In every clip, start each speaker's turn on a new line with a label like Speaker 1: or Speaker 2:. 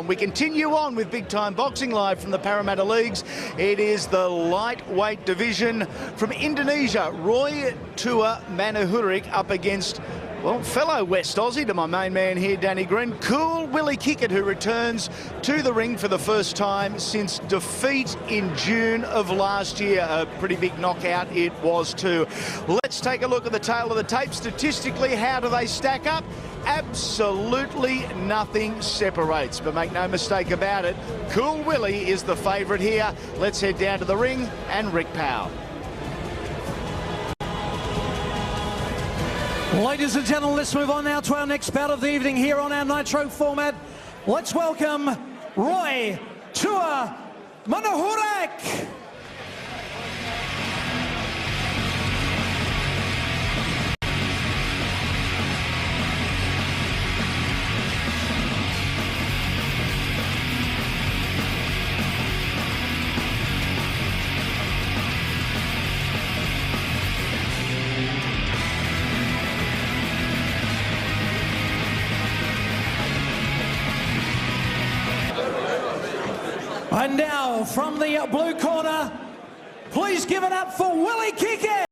Speaker 1: We continue on with Big Time Boxing live from the Parramatta Leagues. It is the lightweight division from Indonesia. Roy Tua Manuhurik up against, well, fellow West Aussie to my main man here, Danny Green. Cool Willie Kickett, who returns to the ring for the first time since defeat in June of last year. A pretty big knockout it was too. Let's take a look at the tail of the tape. Statistically, how do they stack up? Absolutely nothing separates, but make no mistake about it, Cool Willie is the favourite here. Let's head down to the ring and Rick Powell.
Speaker 2: Ladies and gentlemen, let's move on now to our next bout of the evening here on our Nitro format. Let's welcome Roy Tua Manuhurik. And now, from the blue corner, please give it up for Willie Kickett.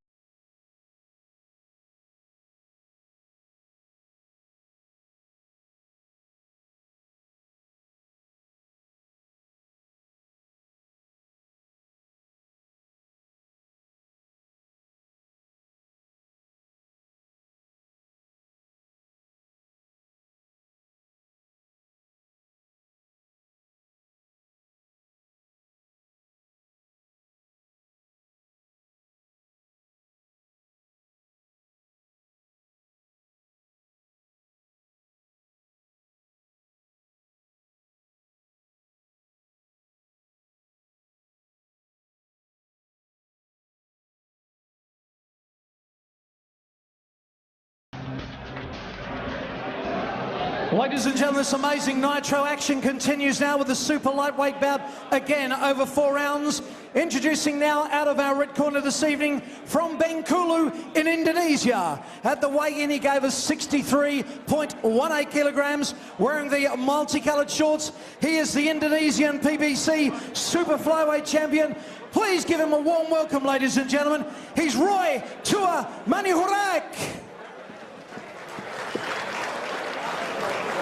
Speaker 2: Ladies and gentlemen, this amazing Nitro action continues now with the super lightweight bout, again over 4 rounds. Introducing now out of our red corner this evening from Bengkulu in Indonesia. At the weigh-in, he gave us 63.18 kilograms, wearing the multicoloured shorts. He is the Indonesian PBC super flyweight champion. Please give him a warm welcome, ladies and gentlemen. He's Roy Tua Manuhurik.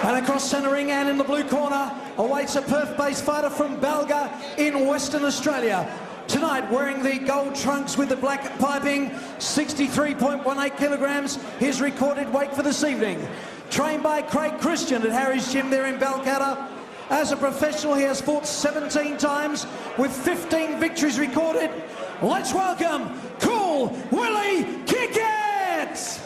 Speaker 2: And across centre ring and in the blue corner awaits a Perth-based fighter from Balga in Western Australia. Tonight, wearing the gold trunks with the black piping, 63.18 kilograms, his recorded weight for this evening. Trained by Craig Christian at Harry's Gym there in Balgata. As a professional, he has fought 17 times with 15 victories recorded. Let's welcome Cool Willie Kickett!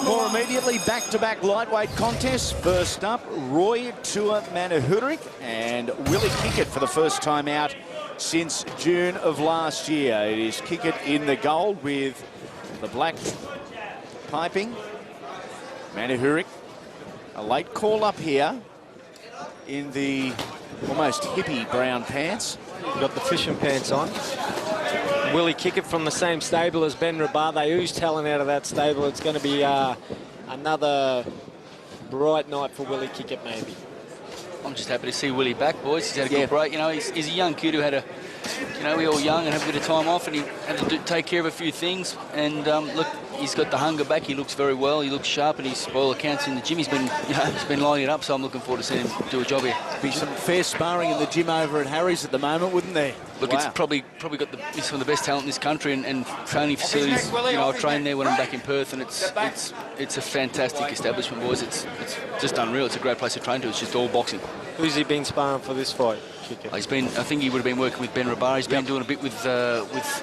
Speaker 1: More immediately, back-to-back lightweight contests. First up, Roy Tua Manuhurik and Willie Kickett for the first time out since June of last year. It is Kickett in the gold with the black piping. Manuhurik, a late call up here in the almost hippie brown pants.
Speaker 3: Got the fishing pants on. Willie Kickett from the same stable as Ben Rabar. They ooze talent out of that stable. It's going to be another bright night for Willie Kickett, maybe.
Speaker 4: I'm just happy to see Willie back, boys. He's had a good break. You know, he's a young kid who had a, you know, we're all young and have a bit of time off, and he had to take care of a few things. And look, he's got the hunger back. He looks very well. He looks sharp, and he's, by all accounts, in the gym. He's been lining it up. So I'm looking forward to seeing him do a job here.
Speaker 1: Be some fair sparring in the gym over at Harry's at the moment, wouldn't there?
Speaker 4: Look, it's probably got he's some of the best talent in this country, and training facilities. You know, I trained there when I'm back in Perth, and it's a fantastic establishment, boys. It's just unreal. It's a great place to train to. It's just all boxing.
Speaker 3: Who's he been sparring for this fight?
Speaker 4: He's been. I think he would have been working with Ben Rabar. He's been doing a bit with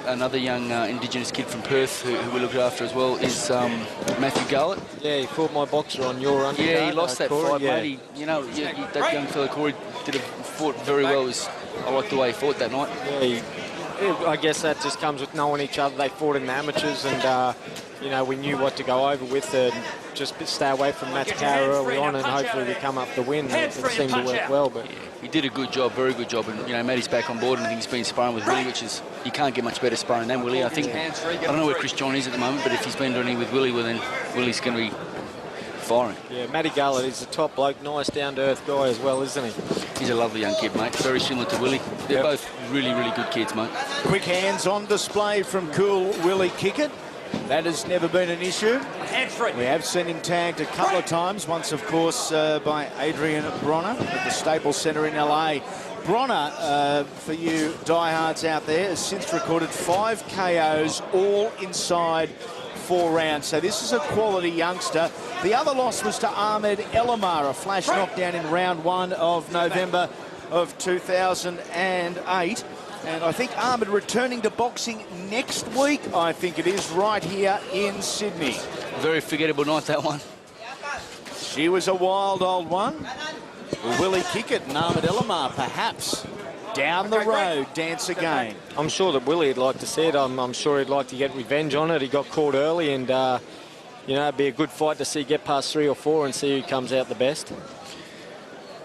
Speaker 4: another young Indigenous kid from Perth who we looked after as well. Is Matthew Garlett.
Speaker 3: Yeah, he fought my boxer on your undercard.
Speaker 4: Yeah, he lost that
Speaker 3: Corey,
Speaker 4: fight, mate. That young fella Corey fought very well. I liked the way he fought that night.
Speaker 3: Yeah, I guess that just comes with knowing each other. They fought in the amateurs, and you know, we knew what to go over with, and just stay away from Matakara early on, and hopefully we come up the win. It seemed to work well, but
Speaker 4: he did a good job, very good job, and you know, Matty's back on board, and I think he's been sparring with Willie, which is, you can't get much better sparring than Willie. I think, I don't know where Chris John is at the moment, but if he's been doing it with Willie, well then Willie's going to be firing.
Speaker 3: Yeah, Matty Gullett is a top bloke, nice down-to-earth guy as well, isn't he?
Speaker 4: He's a lovely young kid, mate. Very similar to Willie. They're both really, really good kids, mate.
Speaker 1: Quick hands on display from cool Willie Kickett. That has never been an issue. We have seen him tagged a couple of times. Once, of course, by Adrian Bronner at the Staples Centre in LA. Bronner, for you diehards out there, has since recorded 5 KOs, all inside 4 rounds. So this is a quality youngster. The other loss was to Ahmed Elamar, a flash knockdown in round 1 of November of 2008. And I think Ahmed returning to boxing next week, I think it is, right here in Sydney.
Speaker 4: Very forgettable night, that one.
Speaker 1: She was a wild old one. Willie Kickett and Ahmed Elamar, perhaps, down the road, dance again.
Speaker 3: I'm sure that Willie would like to see it. I'm sure he'd like to get revenge on it. He got caught early and, you know, it'd be a good fight to see get past 3 or 4 and see who comes out the best.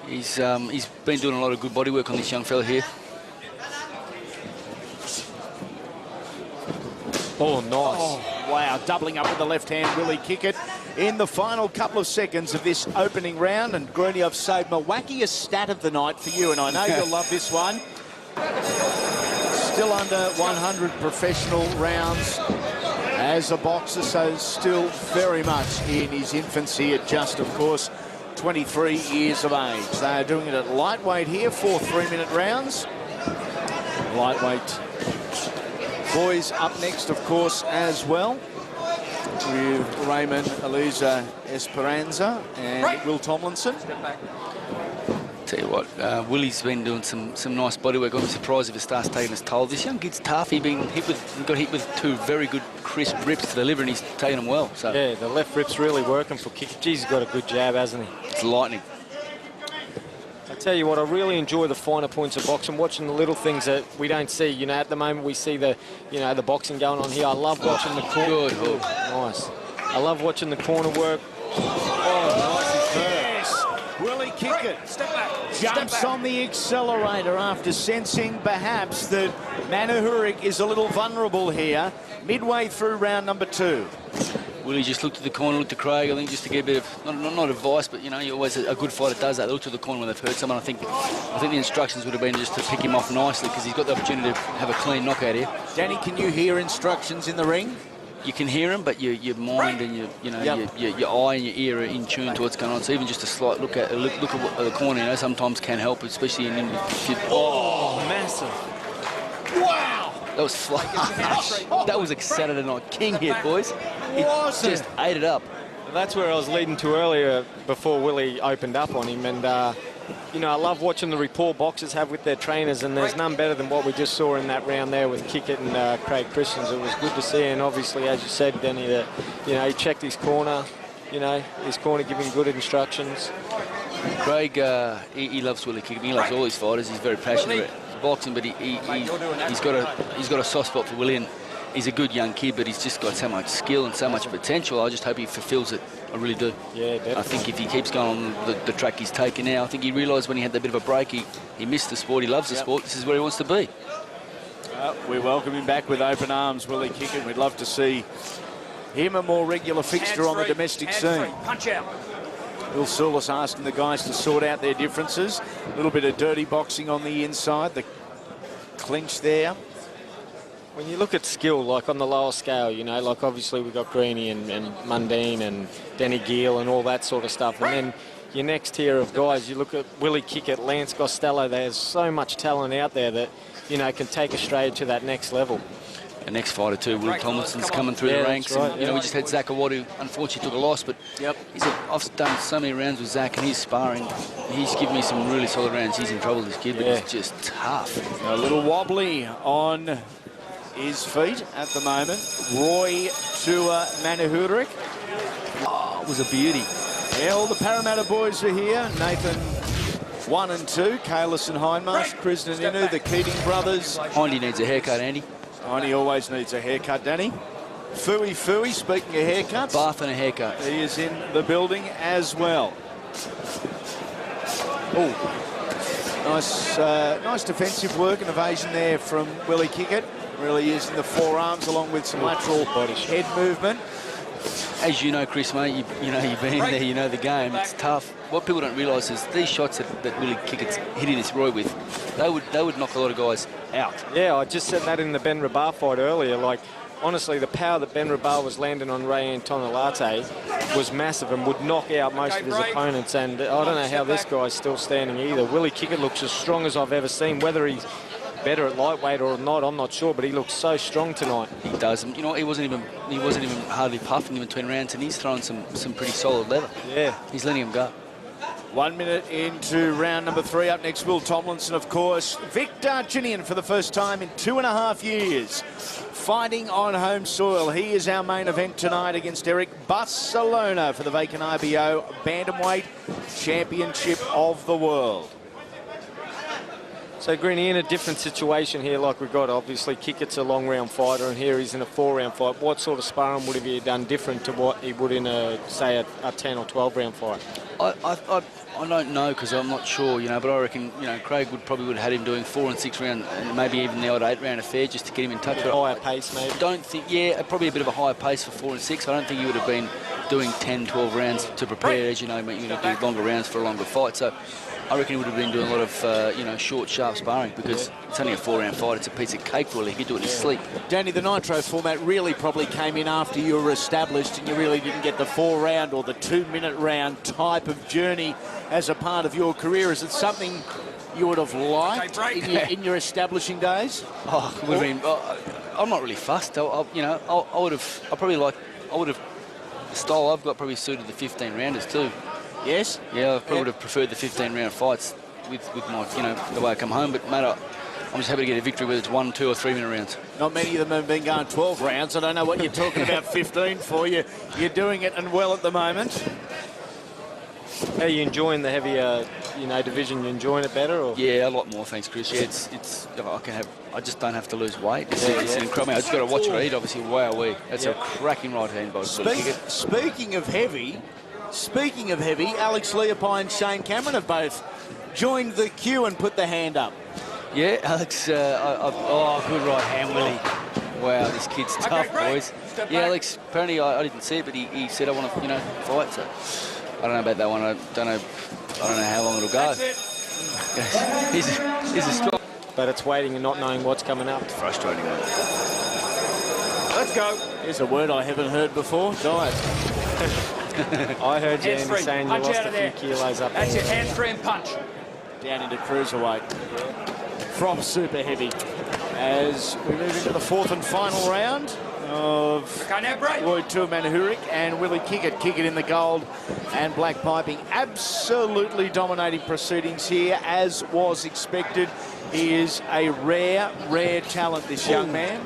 Speaker 4: He's been doing a lot of good body work on this young fella here.
Speaker 1: Oh, nice. Oh, wow, doubling up with the left hand, Willie Kickett in the final couple of seconds of this opening round. And Greeny, I've saved my wackiest stat of the night for you, and I know you'll love this one. Still under 100 professional rounds as a boxer, so still very much in his infancy at just, of course, 23 years of age. They're doing it at lightweight here, 4 3-minute rounds. Lightweight boys up next, of course, as well, with Raymond Eliza Esperanza and Will Tomlinson.
Speaker 4: Tell you what, Willie's been doing some nice body work. I'm surprised if it starts taking his toll. This young kid's tough. He got hit with 2 very good crisp rips to deliver, and he's taking them well. So
Speaker 3: yeah, the left rip's really working for Kickett. Geez, he's got a good jab, hasn't he?
Speaker 4: It's lightning.
Speaker 3: I tell you what, I really enjoy the finer points of boxing, watching the little things that we don't see. You know, at the moment we see the, you know, the boxing going on here. I love watching the corner.
Speaker 4: Good hook.
Speaker 3: Nice. I love watching the corner work.
Speaker 1: Oh, nice. Willie Kickett jumps on the accelerator after sensing perhaps that Manahurik is a little vulnerable here, midway through round number 2.
Speaker 4: Willie just looked at the corner, looked at Craig, I think, just to get a bit of, not advice, but, you know, you always, a good fighter does that. They look to the corner when they've hurt someone. I think the instructions would have been just to pick him off nicely, because he's got the opportunity to have a clean knockout here.
Speaker 1: Danny, can you hear instructions in the ring?
Speaker 4: You can hear them, but your mind and your eye and your ear are in tune to what's going on. So even just a slight look at the corner, you know, sometimes can help, especially in
Speaker 3: Massive.
Speaker 1: Wow!
Speaker 4: That was flash. That was a Saturday Night King hit, boys. It just ate it up.
Speaker 3: That's where I was leading to earlier before Willie opened up on him. And, you know, I love watching the rapport boxers have with their trainers, and there's none better than what we just saw in that round there with Kickett and Craig Christians. It was good to see, and obviously, as you said, Denny, that, you know, he checked his corner, you know, his corner giving good instructions.
Speaker 4: Craig, he loves Willie Kickett. He loves all his fighters. He's very passionate about boxing, but he's got a soft spot for Willie, and he's a good young kid, but he's just got so much skill and so much potential. I just hope he fulfills it. I really do.
Speaker 3: Yeah, definitely.
Speaker 4: I think if he keeps going on the track he's taken now, I think he realised when he had that bit of a break, he missed the sport. He loves the sport. This is where he wants to be.
Speaker 1: We welcome him back with open arms, Willie Kickett. We'd love to see him a more regular fixture on the domestic scene.
Speaker 2: Punch out.
Speaker 1: Bill Soulis asking the guys to sort out their differences. A little bit of dirty boxing on the inside. The clinch there.
Speaker 3: When you look at skill, like on the lower scale, you know, like obviously we've got Greeny and Mundine and Denny Gill and all that sort of stuff. And then your next tier of guys, you look at Willie Kickett, Lance Costello. There's so much talent out there that, you know, can take Australia to that next level.
Speaker 4: The next fighter too, Will Tomlinson's coming through the ranks.
Speaker 3: Right,
Speaker 4: and, you know, we just had Zach Awad, who unfortunately took a loss, but I've done so many rounds with Zach, and he's sparring. He's given me some really solid rounds. He's in trouble, this kid, but he's just tough.
Speaker 1: A little wobbly on his feet at the moment. Roy Tua Manahurik.
Speaker 4: Oh, it was a beauty.
Speaker 1: Yeah, all the Parramatta boys are here. Nathan 1 and 2, Kalis and Hindmarsh, Krishnan Inu, the Keating brothers.
Speaker 4: Hindy needs a haircut, Andy.
Speaker 1: Hindy always needs a haircut, Danny. Fooey, speaking of haircuts.
Speaker 4: Bath and a haircut.
Speaker 1: He is in the building as well. Oh, nice defensive work and evasion there from Willie Kickett. Really using the forearms along with some lateral head movement.
Speaker 4: as you know, Chris, mate, you've been there, you know the game. It's tough. What people don't realise is these shots that Willie Kickett's hitting this Roy with, they would knock a lot of guys out.
Speaker 3: Yeah, I just said that in the Ben Rabar fight earlier. Like, honestly, the power that Ben Rabar was landing on Ray Antonelate was massive and would knock out most of his opponents. And I don't know how this guy's still standing either. Willie Kickett looks as strong as I've ever seen. Whether he's better at lightweight or not, I'm not sure, but he looks so strong tonight.
Speaker 4: He does. And, you know, he wasn't even hardly puffing in between rounds, and he's throwing some pretty solid leather.
Speaker 3: Yeah.
Speaker 4: He's letting him go.
Speaker 1: 1 minute into round number 3. Up next, Will Tomlinson, of course. Vic Darchinian for the first time in 2.5 years. Fighting on home soil. He is our main event tonight against Eric Barcelona for the vacant IBO Bantamweight Championship of the World.
Speaker 3: So, Greeny, in a different situation here, like we've got, obviously, Kickett's a long-round fighter, and here he's in a 4-round fight. What sort of sparring would he have done different to what he would in, say, a 10 or 12-round fight?
Speaker 4: I don't know, because I'm not sure, you know, but I reckon, you know, Craig probably would have had him doing 4 and 6 round, and maybe even the odd 8-round affair just to get him in touch.
Speaker 3: Higher pace, maybe?
Speaker 4: Don't think, yeah, probably a bit of a higher pace for 4 and 6. I don't think he would have been doing 10, 12 rounds to prepare. As you know, you're going to do longer rounds for a longer fight. So I reckon he would have been doing a lot of, you know, short, sharp sparring, because it's only a 4-round fight. It's a piece of cake for Willie. He could do it in his sleep.
Speaker 1: Danny, the Nitro format really probably came in after you were established and you really didn't get the 4-round or the 2-minute round type of journey as a part of your career. Is it something you would have liked in your establishing days?
Speaker 4: Oh, it would have been. I'm not really fussed. I would have. The style I've got probably suited the 15-rounders too.
Speaker 1: Yes.
Speaker 4: Yeah, I probably would have preferred the 15-round fights with my, you know, the way I come home. But mate, I'm just happy to get a victory, whether it's 1, 2 or 3-minute rounds.
Speaker 1: Not many of them have been going 12 rounds. I don't know what you're talking about 15 for. You're doing it and well at the moment.
Speaker 3: Are you enjoying the heavier, you know, division? You enjoying it better, or?
Speaker 4: Yeah, a lot more, thanks, Chris. Yeah, it's I just don't have to lose weight. It's incredible. I just got to watch what I eat. Obviously, wow, that's a cracking right hand by Willie Kickett.
Speaker 1: Speaking of heavy, Alex Leopold and Shane Cameron have both joined the queue and put the hand up.
Speaker 4: Yeah, Alex. Good right hand, Willie. Wow, this kid's tough, boys. Yeah, Alex. Apparently, I didn't see it, but he said I want to, you know, fight. So I don't know about that one. I don't know how long it'll go. He's a strong.
Speaker 3: But it's waiting and not knowing what's coming up.
Speaker 4: It's frustrating.
Speaker 1: Let's go. Here's a word I haven't heard before. Diet.
Speaker 3: I heard you, Andy, saying you lost a few kilos up there.
Speaker 5: That's it, hands-free and punch.
Speaker 1: Down into cruiserweight. From super heavy. As we move into the 4th and final round of Roy Tua and Willie Kickett. Kickett in the gold and black piping. Absolutely dominating proceedings here, as was expected. He is a rare talent, this young man.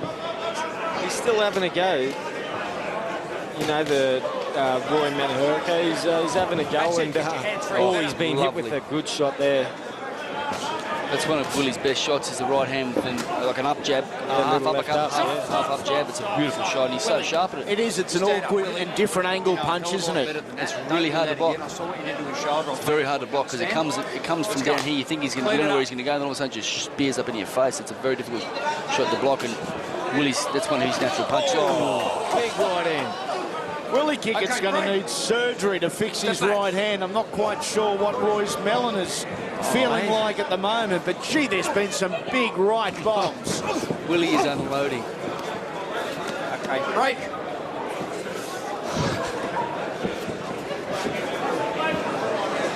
Speaker 3: He's still having a go. You know, the Roy Manahurika, he's having a go, and he's been hit with a good shot there.
Speaker 4: That's one of Willie's best shots, is the right hand with like an up jab, half up jab. It's a beautiful shot, and he's so sharp at it.
Speaker 1: It is. It's an awkward and different angle punch, isn't it?
Speaker 4: It's really hard to block. It's very hard to block because it comes from down here. You think he's going to get where he's going to go, and then all of a sudden just spears up in your face. It's a very difficult shot to block, and that's one of his natural punches.
Speaker 1: Oh, big right hand. Willie Kickett's going to need surgery to fix his right hand. I'm not quite sure what Royce Mellon is feeling like at the moment, but gee, there's been some big right bombs.
Speaker 4: Willie is unloading.
Speaker 5: Okay, break.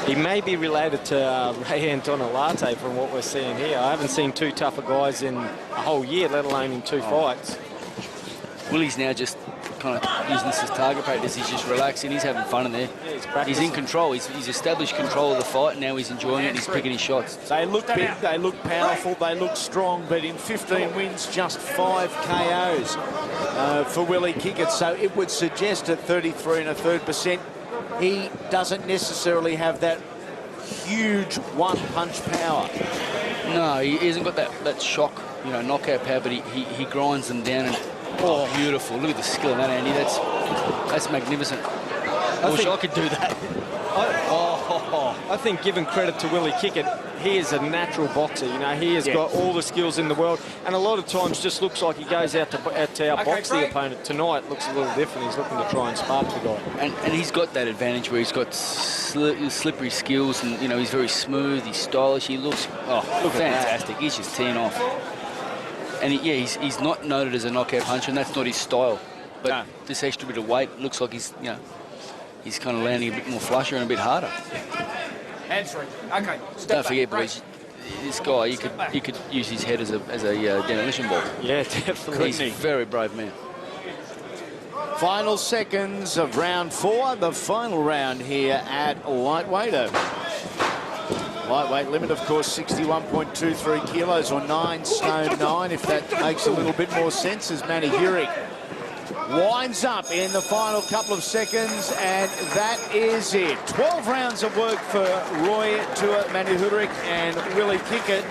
Speaker 3: He may be related to Ray Antonelate from what we're seeing here. I haven't seen two tougher guys in a whole year, let alone in 2 fights.
Speaker 4: Willie's now just kind of using this as target practice. He's just relaxing. He's having fun in there. Yeah, he's in control. He's established control of the fight, and now he's enjoying it. And he's picking his shots.
Speaker 1: They look big, they look powerful, they look strong, but in 15 wins, just 5 KOs for Willie Kickett. So it would suggest at 33 1/3%, he doesn't necessarily have that huge one-punch power.
Speaker 4: No, he hasn't got that shock, you know, knockout power, but he grinds them down and. Oh, beautiful. Look at the skill in that, Andy. That's magnificent. I wish I could do that.
Speaker 3: I think, giving credit to Willie Kickett, he is a natural boxer. You know, he has got all the skills in the world, and a lot of times just looks like he goes out to outbox the opponent. Tonight looks a little different. He's looking to try and spark the guy.
Speaker 4: And he's got that advantage where he's got slippery skills, and, you know, he's very smooth, he's stylish, he looks fantastic. He's just teeing off. And he's not noted as a knockout puncher, and that's not his style. But this extra bit of weight looks like he's, you know, he's kind of landing a bit more flusher and a bit harder.
Speaker 5: Hands free. Okay.
Speaker 4: Don't forget, boys, this guy, you could use his head as a demolition ball.
Speaker 3: Yeah, definitely.
Speaker 4: He's a very brave man.
Speaker 1: Final seconds of round 4, the final round here at lightweight. Lightweight limit, of course, 61.23 kilos or 9 stone 9, if that makes a little bit more sense, as Manny Hurick winds up in the final couple of seconds, and that is it. 12 rounds of work for Roy Tua, Manny Hurick and Willie Kickett.